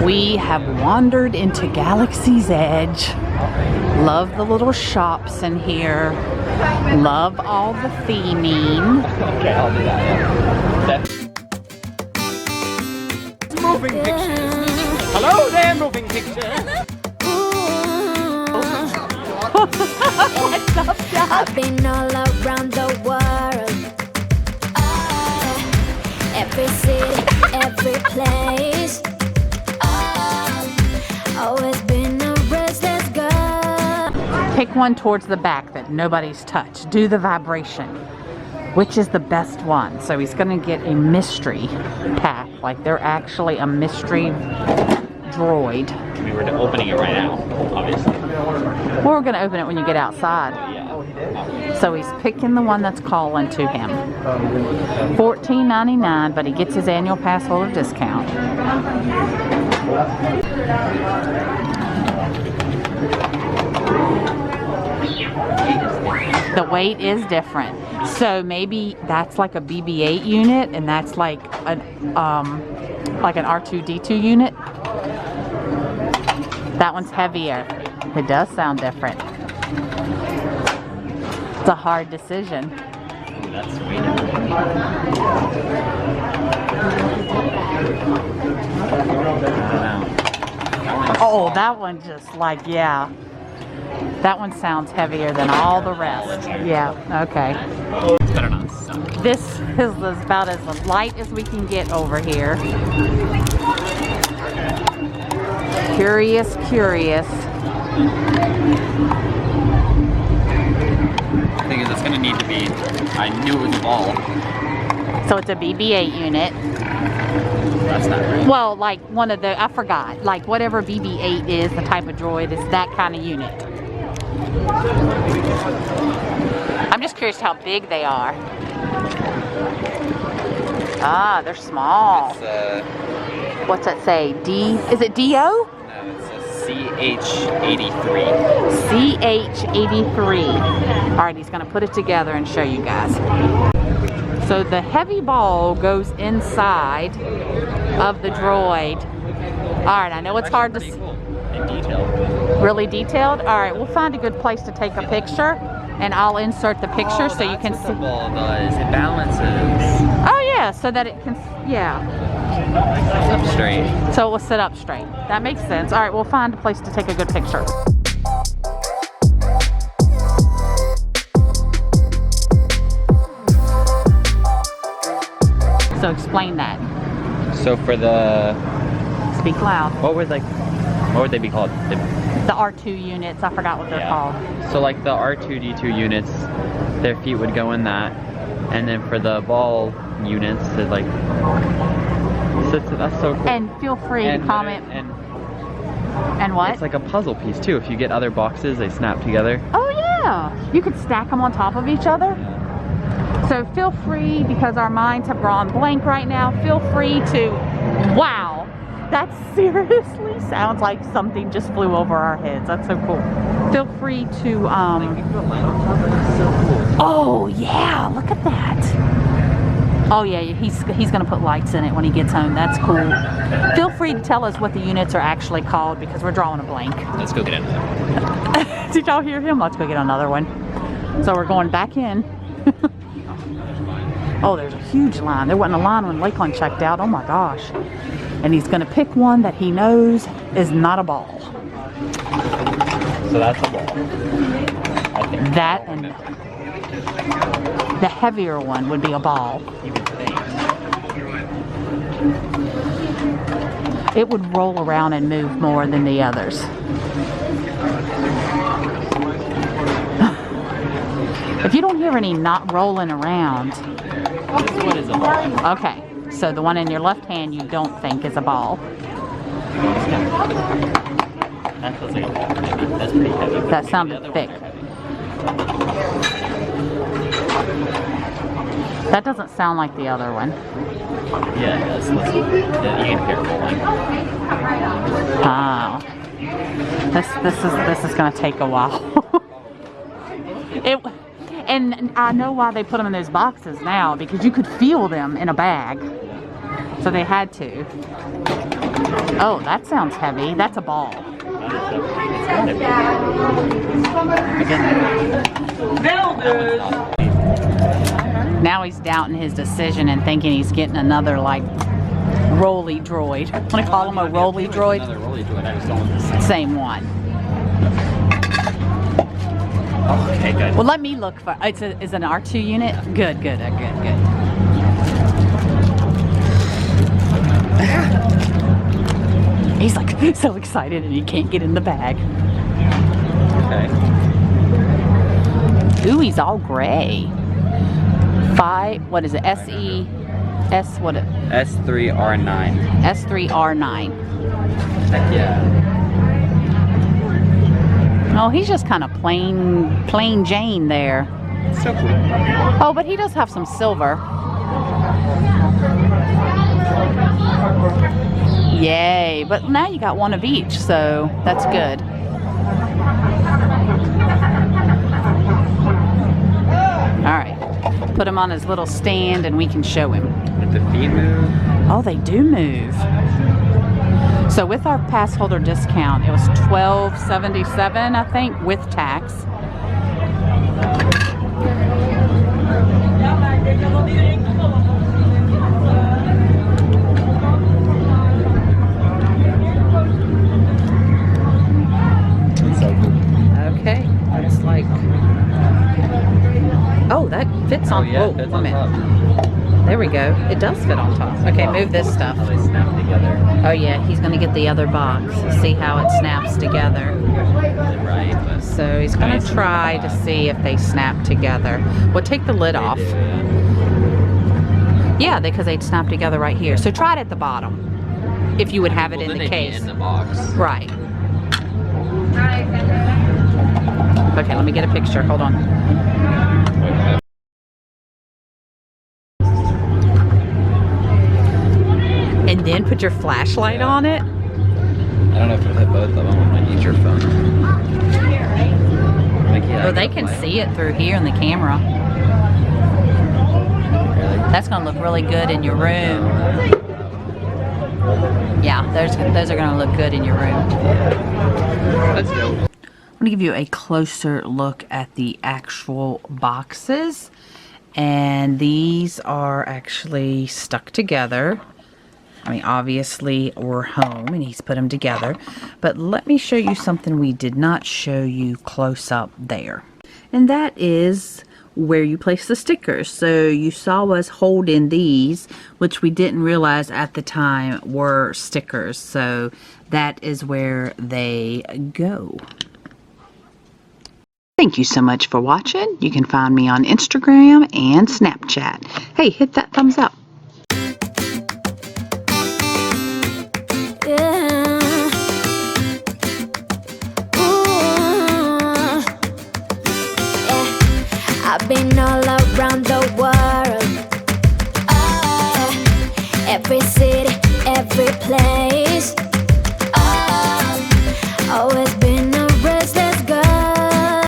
We have wandered into Galaxy's Edge. Love the little shops in here. Love all the theming. Okay, I'll do that. Moving pictures. Hello there, moving pictures. What's up, Doc? I've been all around the world. Every city, every place. Always been a restless girl. Pick one towards the back that nobody's touched. Do the vibration. Which is the best one? So he's gonna get a mystery pack. Like they're actually a mystery droid. We were opening it right now, obviously. We're gonna open it when you get outside. Yeah. So he's picking the one that's calling to him. $14.99, but he gets his annual pass holder discount. The weight is different. So maybe that's like a BB-8 unit, and that's like an R2-D2 unit. That one's heavier. It does sound different. It's a hard decision. That's sweet. Oh, that one just like, yeah. That one sounds heavier than all the rest. Yeah, okay. It's better not suck. This is about as light as we can get over here. Curious, curious. The thing is, it's gonna need to be. I knew it was a ball. So it's a BB-8 unit. That's not right. Well, like one of the, I forgot. Like whatever BB-8 is, the type of droid, is that kind of unit. I'm just curious how big they are. Ah, they're small. It's What's that say? D? Is it DO? no, it's a CH-83. CH-83. All right, he's gonna put it together and show you guys. So the heavy ball goes inside of the droid. All right, I know it's hard to see. Cool. In detail. Really detailed? All right, we'll find a good place to take a picture, and I'll insert the picture so you can That's see. what the ball does. It balances. Oh yeah, so that it can, yeah. It's up straight. So it will sit up straight. That makes sense. All right, we'll find a place to take a good picture. So explain that. So for the, Speak loud. what would they be called? The R2 units, I forgot what they're called. So like the R2-D2 units, their feet would go in that, and then for the ball units, it like sits. That's so cool. And feel free to comment. And what? It's like a puzzle piece too. If you get other boxes, they snap together. Oh yeah, you could stack them on top of each other. So feel free, because our minds have gone blank right now, feel free to, wow, that seriously sounds like something just flew over our heads. That's so cool. Feel free to, oh yeah, look at that. Oh yeah, he's gonna put lights in it when he gets home. That's cool. Feel free to tell us what the units are actually called, because we're drawing a blank. Let's go get another. Did y'all hear him? Let's go get another one. So we're going back in. Oh, there's a huge line. There wasn't a line when Lakelyn checked out. Oh my gosh. And he's gonna pick one that he knows is not a ball. So that's a ball. I think That and the heavier one would be a ball. It would roll around and move more than the others. If you don't hear any not rolling around. This is what is a ball. Okay, so the one in your left hand you don't think is a ball. That feels like a ball. That's pretty heavy. That sounded thick. That doesn't sound like the other one. Yeah, it does. Let's, yeah, you can hear it rolling. Oh. This is gonna take a while. And I know why they put them in those boxes now, because you could feel them in a bag. So they had to. Oh, that sounds heavy. That's a ball. Now he's doubting his decision and thinking he's getting another, like, rolly droid. Want to call him a rolly droid? Another rolly droid. I just don't want this. Same one. Oh, okay, good. Well, let me look for. Is an R2 unit? Good. He's like so excited and he can't get in the bag. Okay. Ooh, he's all gray. What is it? S3R9. S3R9. Heck yeah. Oh, he's just kind of plain Jane there. So cool. Oh, but he does have some silver. Yay, but now you got one of each, so that's good. All right, put him on his little stand and we can show him. Did the feet move? Oh, they do move. So with our pass holder discount, it was $12.77, I think, with tax. Okay, it's like, oh, that fits on. Yeah, Oh, it fits wait a on minute. top. There we go. It does fit on top. Okay, move this stuff. How they snap together. Oh yeah, he's gonna get the other box. See how it snaps together. Right, but So he's gonna try to see if they snap together. Well, take the lid off. Yeah, because they'd snap together right here. So try it at the bottom. If you would have it in the case. In the box. Right. Okay, let me get a picture. Hold on. And then put your flashlight on it. I don't know if it'll hit both of them. I might use your phone. Like, yeah, Oh, they can see it through here in the camera. Really? That's gonna look really good in your room. Yeah, those are gonna look good in your room. Let's go. I'm gonna give you a closer look at the actual boxes. And these are actually stuck together. I mean, obviously we're home and he's put them together, but let me show you something we did not show you close up there. And that is where you place the stickers. So you saw us hold in these, which we didn't realize at the time were stickers. So that is where they go. Thank you so much for watching. You can find me on Instagram and Snapchat. Hey, hit that thumbs up. I've been all around the world, every city.